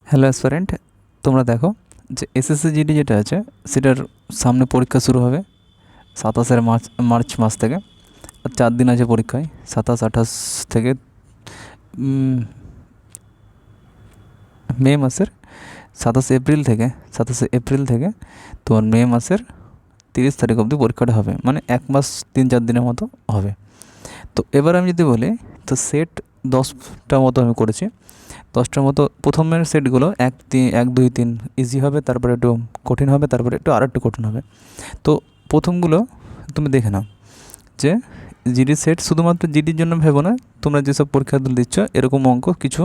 Hello aspirant, তোমরা দেখো যে এসএসসি জিডি যেটা আছে সেটার সামনে পরীক্ষা শুরু হবে 27 মার্চ মাস থেকে। আর 4 দিন আছে পরীক্ষায়, 27, 28 থেকে মে মাসের 27শে এপ্রিল থেকে তোমার মে মাসের 30 তারিখ অবধি পরীক্ষাটা হবে, মানে 1 মাস 3-4 দিনের মতো হবে। তো এবার আমি যদি বলি, তো সেট 10টা মতো আমি করেছি। 10টার মতো প্রথমের সেটগুলো 1, 2, 3 ইজি হবে, তারপরে একটু কঠিন হবে, তারপরে আরেকটু কঠিন হবে। তো প্রথমগুলো তুমি দেখে নাও যে জিডি সেট শুধুমাত্র জিডির জন্য ভেবো না, তোমরা যেসব পরীক্ষাগুলো দিচ্ছ এরকম অঙ্ক কিছু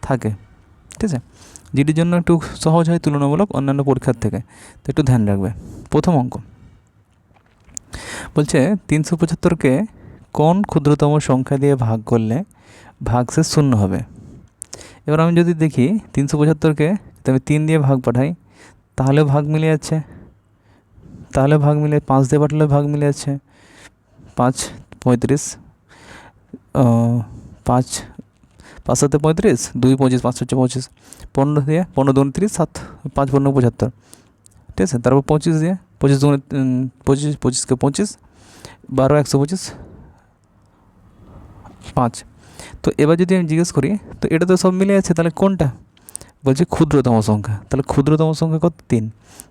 থাকে, ঠিক আছে? জিডির জন্য একটু সহজ হয় তুলনামূলক অন্যান্য পরীক্ষার থেকে, তো একটু ধ্যান রাখবে। প্রথম অঙ্ক বলছে 375কে কোন ক্ষুদ্রতম সংখ্যা দিয়ে ভাগ করলে ভাগশেষ শূন্য হবে। এবার আমি যদি দেখি 375কে যদি আমি 3 দিয়ে ভাগ পাঠাই তাহলেও ভাগ মিলে যাচ্ছে, তাহলে ভাগ মিলে 5 দিয়ে পাঠালেও ভাগ মিলে যাচ্ছে। 5 35, 5 5 7 35, 2 25, 5 হচ্ছে 25। 15 দিয়ে 15 2 30, 7 5 15 75, ঠিক আছে? তারপর 25 দিয়ে 25 2 25, 25কে 25, 12 125, 5। তো এবার যদি আমি জিজ্ঞেস করি, তো এটা তো সব মিলে আছে, তাহলে কোনটা? বলছে ক্ষুদ্রতম সংখ্যা। তাহলে ক্ষুদ্রতম সংখ্যা কত? 3।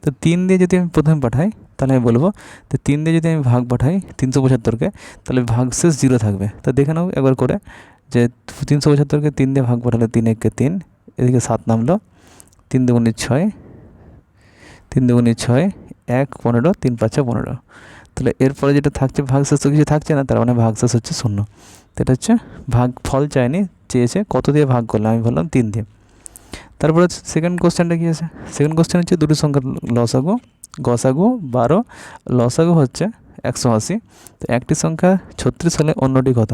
তো 3 দিয়ে যদি আমি প্রথমে পাঠাই তাহলে আমি বলবো, তো 3 দিয়ে যদি আমি ভাগ পাঠাই 375কে, তাহলে ভাগশেষ 0 থাকবে। তা দেখে নাও একবার করে যে 375কে 3 দিয়ে ভাগ পাঠালে 3 1 3, এদিকে 7 নামলো, 3 2 6, 3 2 6, 1 15, 3 5 15। তাহলে এরপরে যেটা থাকছে ভাগশেষ তো কিছু থাকছে না, তার মানে ভাগশেষ হচ্ছে 0। তো এটা হচ্ছে ভাগ, ফল চাইনি, চেয়েছে কত দিয়ে ভাগ করলে, আমি বললাম 3 দিয়ে। তারপরে সেকেন্ড কোশ্চেনটা কী আছে? সেকেন্ড কোশ্চেন হচ্ছে দুটি সংখ্যার লসাগু, গসাগু 12, লসাগু হচ্ছে 180। তো একটি সংখ্যা 36 হলে অন্যটি কত?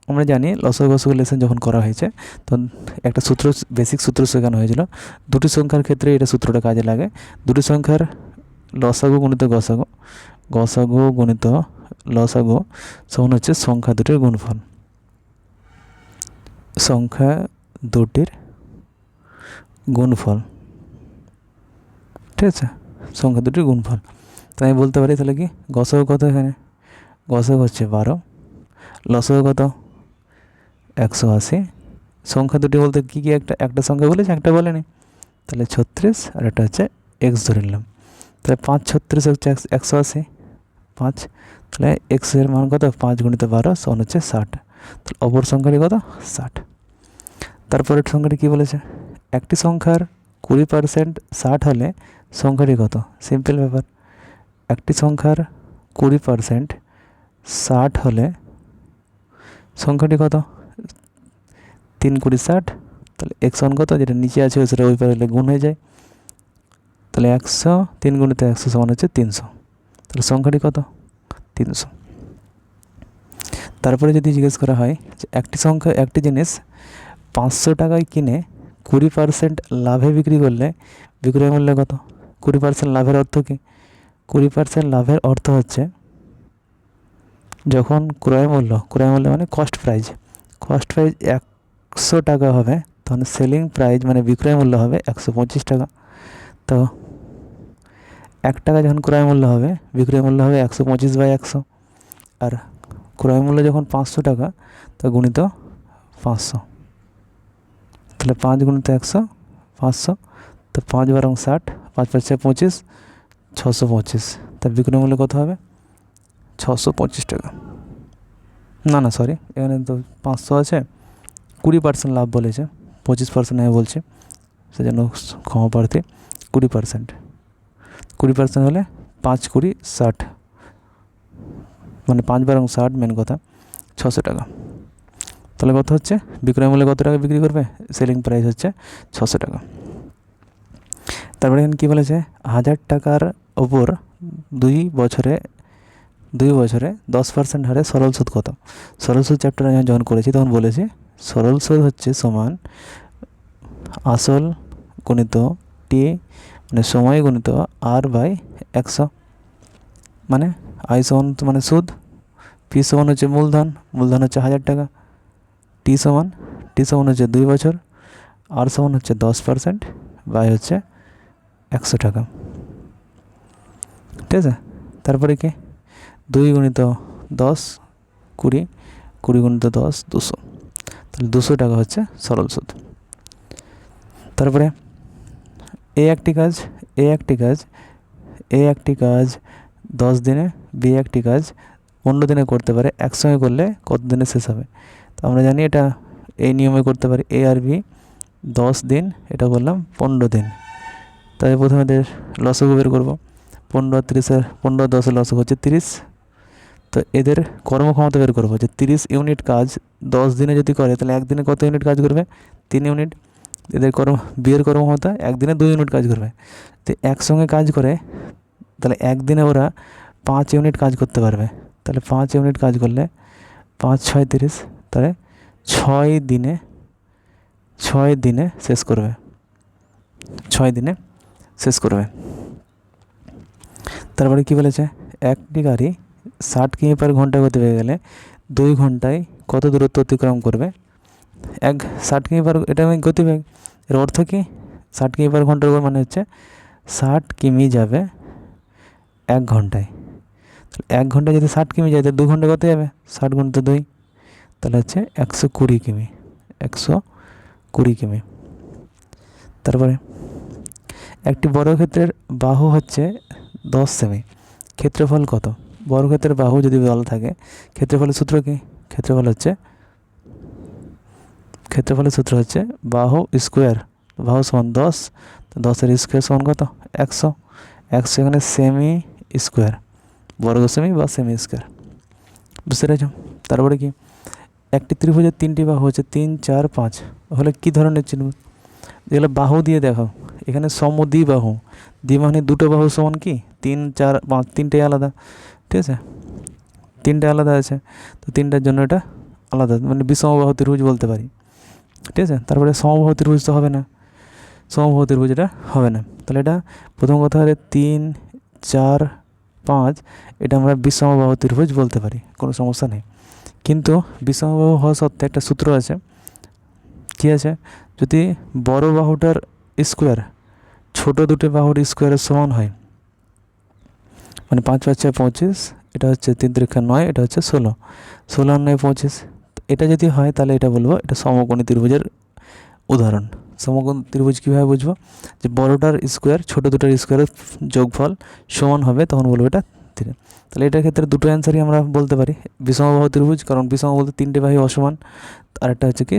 আমরা জানি লসাগু গসাগু লেসন যখন করা হয়েছে তখন একটা সূত্র, বেসিক সূত্র শেখানো হয়েছিল। দুটি সংখ্যার ক্ষেত্রে এটা সূত্রটা কাজে লাগে। দুটি সংখ্যার লসাগু গুণিত গসাগু, গসাগু গুণিত লসাগু সমান হচ্ছে সংখ্যা দুটির গুণফল, সংখ্যা দুটির গুণফল, ঠিক আছে? সংখ্যা দুটির গুণফল। তাই আমি বলতে পারি তাহলে কি গসাগু কত? এখানে গসাগু হচ্ছে 12, লসাগু কত? 180। সংখ্যা দুটি বলতে কী কী? একটা সংখ্যা বলেছে, একটা বলেনি। তাহলে 36 আর একটা হচ্ছে এক্স ধরে নিলাম। তাহলে 5 36 হচ্ছে 180, 5। তাহলে এক্সের মান কত? 5 গুণিত 12 সমান হচ্ছে 60। তাহলে অপর সংখ্যাটি কত? 60। তারপরের সংখ্যাটি কী বলেছে? একটি সংখ্যার 20% 60 হলে সংখ্যাটি কত? সিম্পল ব্যাপার। একটি সংখ্যার 20% 60 হলে সংখ্যাটি কত? 3 20 60। তাহলে এক্স ওয়ান কত? যেটা নিচে আছে সেটা ওই পারে গুণ হয়ে যায়। তাহলে 100, 3 গুণিত 100 সমান হচ্ছে 300। তাহলে সংখ্যাটি কত? 300। তারপরে যদি জিজ্ঞেস করা হয় যে একটি জিনিস 500 টাকায় কিনে 20% লাভে বিক্রি করলে বিক্রয় মূল্য কত? 20% লাভের অর্থ কী? 20% লাভের অর্থ হচ্ছে যখন ক্রয় মূল্য মানে কস্ট প্রাইস 100 টাকা হবে, তখন সেলিং প্রাইস মানে বিক্রয় মূল্য হবে 125 টাকা। তো 1 টাকা যখন ক্রয় মূল্য হবে, বিক্রয় মূল্য হবে 125/100। আর ক্রয় মূল্য যখন 500 টাকা, তো গুণিত 500। তাহলে 5 গুণিত 100, 500। তো 5 বারং 60, 5 5 25, 625। তার বিক্রয় মূল্য কত হবে? 625 টাকা। না সরি, এখানে তো 500 আছে, 20% লাভ বলেছে, 25% আমি বলছি, সেজন্য ক্ষমা প্রার্থী। 20% হলে 5 20 60, মানে 5 বারং 60 মেন কথা, 600 টাকা। তাহলে কত হচ্ছে? বিক্রয় মূল্যে কত টাকা বিক্রি করবে? সেলিং প্রাইস হচ্ছে 600 টাকা। তারপরে এখানে কী বলেছে? 1000 টাকার ওপর 2 বছরে 10% হারে সরল সুদ কত? সরল সুদ চ্যাপ্টারে আমি যখন করেছি তখন বলেছি সরল সুদ হচ্ছে সমান আসল গুণিত টি, মানে সময় গুণিত R/100। মানে আই সমান মানে সুদ, পি সমান হচ্ছে মূলধন হচ্ছে 1000 টাকা, টি সমান হচ্ছে 2 বছর, আর সমান হচ্ছে 10%, বাই হচ্ছে 100 টাকা। ঠিক আছে, তারপরে কি 2 গুণিত 10 20, 20 গুণিত 10 200, তাহলে 200 টাকা হচ্ছে সরল সুদ। তারপরে এই একটি কাজ 10 দিনে, বি একটি কাজ 15 দিনে করতে পারে, একসঙ্গে করলে কত দিনে শেষ হবে? তো আমরা জানি এটা এই নিয়মে করতে পারি, এ আর বি 10 দিন, এটা করলাম 15 দিন। তাই প্রথমে এদের লসগু বের করবো। 15 30, 15 10 লসগু হচ্ছে 30। তো এদের কর্মক্ষমতা বের করবো, যে 30 ইউনিট কাজ 10 দিনে যদি করে তাহলে একদিনে কত ইউনিট কাজ করবে? 3 ইউনিট। এদের বিয়ের কর্মক্ষমতা একদিনে 2 ইউনিট কাজ করবে। তো একসঙ্গে কাজ করে তাহলে একদিনে ওরা 5 ইউনিট কাজ করতে পারবে। তাহলে 5 ইউনিট কাজ করলে 5 6 30, তাহলে 6 দিনে শেষ করবে, 6 দিনে শেষ করবে। তারপরে কি বলেছে, একটি গাড়ি 60 কিমি পার ঘন্টা গতি পেয়ে গেলে 2 ঘন্টায় কত দূরত্ব অতিক্রম করবে? 60 কিমি পার, এটা আমি গতিবেগ, এর অর্থ কি? 60 কিমি পার ঘন্টার মানে হচ্ছে 60 কিমি যাবে 1 ঘন্টায়। তাহলে 1 ঘন্টায় যদি 60 কিমি যায় তাহলে 2 ঘন্টা কত যাবে? 60 গুণিত 2, তাহলে হচ্ছে 120 কিমি, 120 কিমি। তারপরে একটি বর্গক্ষেত্রের বাহু হচ্ছে 10 সেমি, ক্ষেত্রফল কত? বর্গক্ষেত্রের বাহু যদি বলা থাকে, ক্ষেত্রফলের সূত্র কি? ক্ষেত্রফলের সূত্র হচ্ছে বাহু স্কোয়ার, বাহু সমান 10, তো 10-এর স্কোয়ার সমান কত? 100। এখানে সেমি স্কোয়ার, বর্গ সেমি বা সেমি স্কোয়ার, বুঝতে পেরেছ? তারপরে কি, একটি ত্রিভুজের 3টি বাহু হচ্ছে 3 4 5, হলে কি ধরনের চিহ্ন? যেগুলো বাহু দিয়ে দেখাও, এখানে সমদ্বিবাহু, দ্বিবাহু দুটো বাহু সমান কি 3 4 5, তিনটে আলাদা। ঠিক আছে, তিনটে আলাদা আছে, তো তিনটার জন্য এটা আলাদা, মানে বিষমবাহু ত্রিভুজ বলতে পারি। ঠিক আছে, তারপরে সমবাহু ত্রিভুজ তো হবে না, সমবাহু ত্রিভুজ এটা হবে না। তাহলে এটা প্রথম কথা হলে 3 4 5, এটা আমরা বিষমবাহু ত্রিভুজ বলতে পারি, কোনো সমস্যা নেই। কিন্তু বিষমবাহু হওয়া সত্ত্বে একটা সূত্র আছে, কী আছে? যদি বড় বাহুটার স্কোয়ার ছোট দুটো বাহুর স্কোয়ারের সমান হয়, মানে 5 5 6 25, এটা হচ্ছে 3 3 9, এটা হচ্ছে 16, 16 আর 9 25, এটা যদি হয় তাহলে এটা বলবো এটা সমকোণী ত্রিভুজের উদাহরণ। সমকোণী ত্রিভুজ কীভাবে বুঝবো? যে বড়টার স্কোয়ার ছোট দুটোর স্কোয়ারের যোগফল সমান হবে, তখন বলবো এটা তীর। তাহলে এটার ক্ষেত্রে দুটো অ্যান্সারই আমরা বলতে পারি, বিষমবাহু ত্রিভুজ, কারণ বিষম বলতে 3টে বাহু অসমান। আর একটা হচ্ছে কি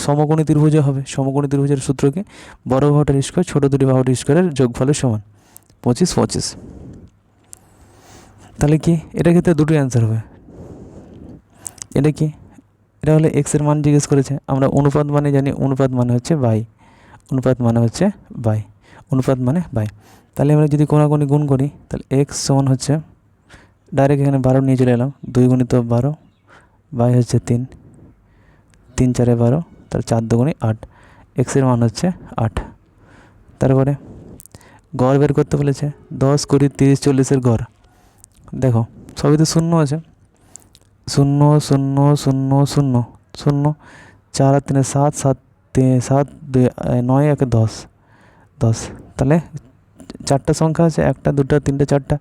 সমকোণী ত্রিভুজও হবে। সমকোণী ত্রিভুজের সূত্র কি? বড় বাহুটার স্কোয়ার ছোট দুটি বাহুর স্কোয়ারের যোগফলের সমান, 25 25। তাহলে কি এটার ক্ষেত্রে দুটো অ্যান্সার হবে। এটা কি? এটা হলে এক্সের মান জিজ্ঞেস করেছে, আমরা অনুপাত মানে জানি, অনুপাত মানে হচ্ছে বাই, অনুপাত মানে বাই। তাহলে আমরা যদি কোনাকুনি গুণ করি তাহলে এক্স সমান হচ্ছে, ডাইরেক্ট এখানে 12 নিয়ে চলে এলাম, 2 গুণিত 12 বাই হচ্ছে 3, 3 4 12, তাহলে 4 2 8, এক্সের মান হচ্ছে 8। তারপরে গড় বের করতে বলেছে, 10 20 30 40-এর গড়। দেখো সবই তো শূন্য আছে, 0 0 0 0 0, 4 আর 3 7, 7 7 2 9 1 10 10, তাহলে 4টা সংখ্যা আছে, 1টা 2টা 3টা 4টা,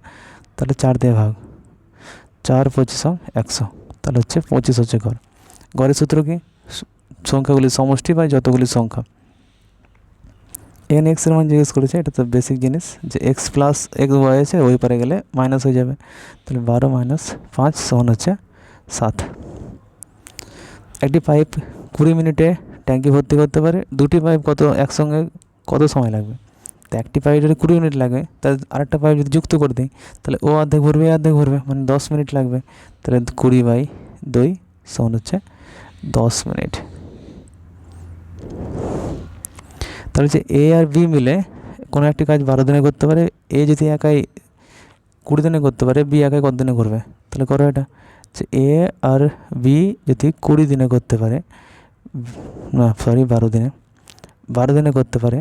তাহলে 4 দিয়ে ভাগ, 4 25 100, তাহলে হচ্ছে 25 হচ্ছে গড়। গড়ের সূত্র কি? সংখ্যাগুলির সমষ্টি বাই যতগুলি সংখ্যা। এখানে এক্সের মান জিজ্ঞেস করেছে, এটা তো বেসিক জিনিস, যে এক্স প্লাস এক্স ওয়াই আছে, ওই পারে গেলে মাইনাস হয়ে যাবে, তাহলে 12 - 5 সমান হচ্ছে 7। একটি পাইপ 20 মিনিটে ট্যাঙ্কি ভর্তি করতে পারে, দুটি পাইপ একসঙ্গে কত সময় লাগবে? তো একটি পাইপ যদি 20 মিনিট লাগে, তাহলে আরেকটা পাইপ যদি যুক্ত করে দিই তাহলে ও অর্ধেক ভরবে, অর্ধেক ভরবে, মানে 10 মিনিট লাগবে। তাহলে 20/2 সমান হচ্ছে 10 মিনিট। তাহলে যে এ আর বি মিলে কোনো একটি কাজ 12 দিনে করতে পারে, এ যদি একাই 20 দিনে করতে পারে, বি একাই কত দিনে করবে? তাহলে করো এটা, যে এ আর বি যদি 20 দিনে করতে পারে, না সরি 12 দিনে করতে পারে,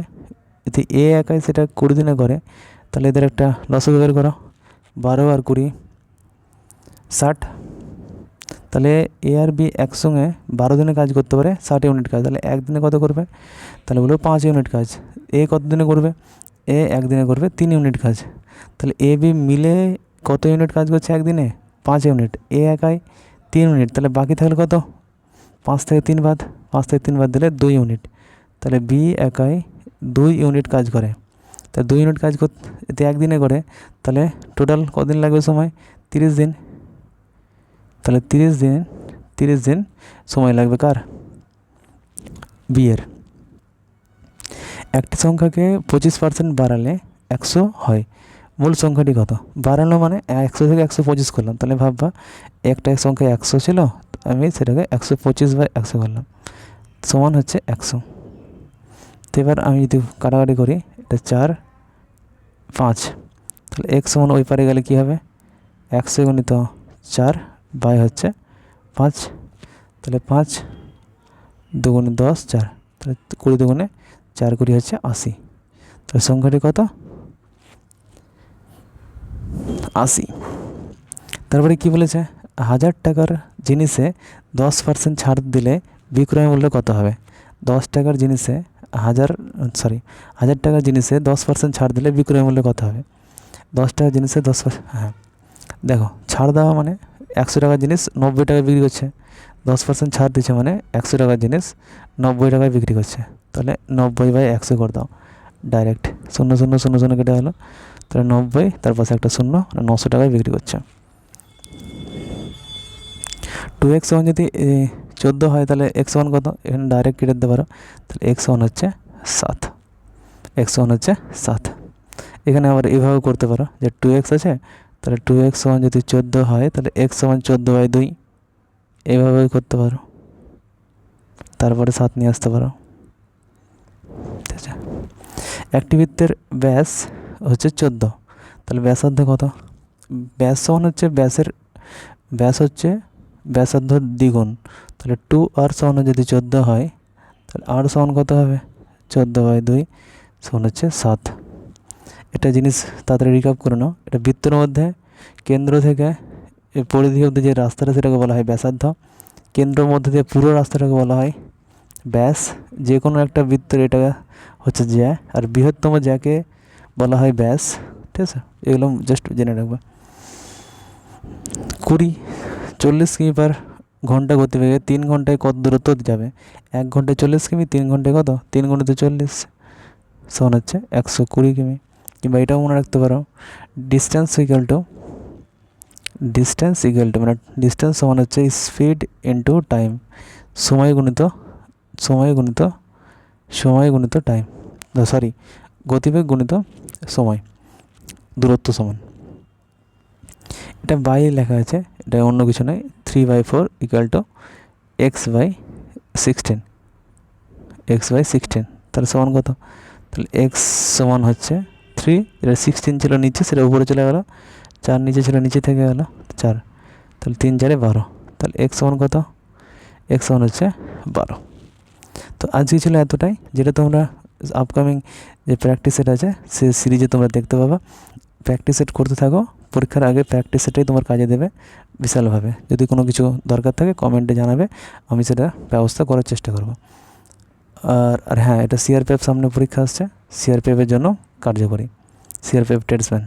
যদি এ একাই সেটা 20 দিনে করে, তাহলে এদের একটা লসগু বের করো, 12 আর 20 60। তাহলে এ আর বি একসঙ্গে 12 দিনে কাজ করতে পারে 60 ইউনিট কাজ, তাহলে একদিনে কত করবে? তাহলে বলবো 5 ইউনিট কাজ। এ কত দিনে করবে? এ একদিনে করবে 3 ইউনিট কাজ। তাহলে এ বি মিলে কত ইউনিট কাজ করছে একদিনে? 5 ইউনিট। এ একাই 3 ইউনিট, তাহলে বাকি থাকলে কত? 5 থেকে 3 বাদ, 5 থেকে 3 বাদ দিলে 2 ইউনিট। তাহলে বি একাই 2 ইউনিট কাজ করে। তা 2 ইউনিট কাজ করতে একদিনে করে, তাহলে টোটাল কদিন লাগবে সময়? 30 দিন। তাহলে 30 দিন সময় লাগবে কার? বি এর। একটি সংখ্যাকে 25% বাড়ালে 100 হয়, মূল সংখ্যাটি কত? বাড়ানো মানে 100 থেকে 125 করলাম, তাহলে ভাববা একটা সংখ্যা 100 ছিল, আমি সেটাকে 125/100 করলাম, সমান হচ্ছে 100। তো এবার আমি যদি কাটাকাটি করি, এটা 4 5, তাহলে x সমান ওই পারে গেলে কী হবে? 100 গুণিত 4 বাই হচ্ছে 5, তাহলে 5 দুগুণে 10 4, তাহলে 20 দুগুণে 4 20 হচ্ছে 80। তাহলে সংখ্যাটি কত? 80। তারপরে কি বলেছে? 1000 টাকার জিনিসে 10% ছাড় দিলে বিক্রয় মূল্য কত হবে? 10 টাকার জিনিসে 1000 টাকার জিনিসে 10% ছাড় দিলে বিক্রয় মূল্য কত হবে? 10 টাকার জিনিসে 10%, হ্যাঁ দেখো ছাড় দেওয়া মানে 100 টাকার জিনিস 90 টাকায় বিক্রি করছে, 10% ছাড় দিচ্ছে মানে 100 টাকার জিনিস 90 টাকায় বিক্রি করছে, তাহলে 90/100 করে দাও ডাইরেক্ট, 0 0 0 0 কেটে গেলো, তাহলে 90, তার পাশে একটা 0, 900 টাকায় বিক্রি করছে। 2x সমান যদি 14 হয়, তাহলে x সমান কত? এখানে ডাইরেক্ট কেটে দিতে পারো, তাহলে x সমান হচ্ছে 7, x সমান হচ্ছে 7। এখানে আবার এইভাবে করতে পারো যে 2x আছে, তাহলে 2x সমান যদি 14 হয়, তাহলে x সমান 14/2, এইভাবে করতে পারো, তারপরে 7 নিয়ে আসতে পারো। ঠিক আছে, একটি বৃত্তের ব্যাস হচ্ছে 14, তাহলে ব্যাসার্ধ কত? ব্যাস সমান হচ্ছে ব্যাসার্ধ দ্বিগুণ, তাহলে 2r সমান যদি 14 হয়, তাহলে r সমান কত হবে? 14/2 সমান হচ্ছে 7। এটা জিনিস তাড়াতাড়ি রিকাপ করে নাও। এটা বৃত্তের মধ্যে কেন্দ্র থেকে পরিধি অবধি যে রাস্তাটা, সেটাকে বলা হয় ব্যাসার্ধ। কেন্দ্রের মধ্যে দিয়ে পুরো রাস্তাটাকে বলা হয় ব্যাস। যে কোনো একটা বৃত্তের এটা হচ্ছে জ্যা, আর বৃহত্তম জ্যাকে বলা হয় ব্যাস। ঠিক আছে, এগুলো জাস্ট জেনে রাখবে। 40 কিমি/ঘন্টা গতিবেগে 3 ঘন্টায় কত দূরত্ব যাবে? 1 ঘন্টায় 40 কিমি, 3 ঘন্টায় কত? 3 গুণিত 40 সমান হচ্ছে 120 কিমি। কিংবা এটাও মনে রাখতে পারো, ডিস্টেন্স ইকুয়াল টু মানে ডিস্টেন্স সমান হচ্ছে স্পিড ইন্টু টাইম, সময় গুণিত টাইম, গতিবেগ গুণিত সময়, দূরত্ব সমান। এটা বাই লেখা আছে, এটা অন্য কিছু নয়। 3/4 ইকুয়াল টু x/16, তাহলে সমান কত? তাহলে x সমান হচ্ছে 3, এটা 16 ছিল নিচে, সেটা উপরে চলে গেল, 4 নিচে ছিল, নিচে থেকে গেল 4, তাহলে 3 4 12, তাহলে x সমান কত? x সমান হচ্ছে 12। তো আজকে ছিল এতটাই, যেটা তোমরা আপকামিং যে প্র্যাকটিস সেট আছে সে সিরিজে তোমরা দেখতে পাবা। প্র্যাকটিস সেট করতে থাকো, পরীক্ষার আগে প্র্যাকটিস সেটাই তোমার কাজে দেবে বিশালভাবে। যদি কোনো কিছু দরকার থাকে কমেন্টে জানাবে, আমি সেটা ব্যবস্থা করার চেষ্টা করব। আর হ্যাঁ, এটা সিআরপিএফ সামনে পরীক্ষা আসছে, সিআরপিএফের জন্য কার্যকরী, সিআরপিএফ ট্রেডসম্যান।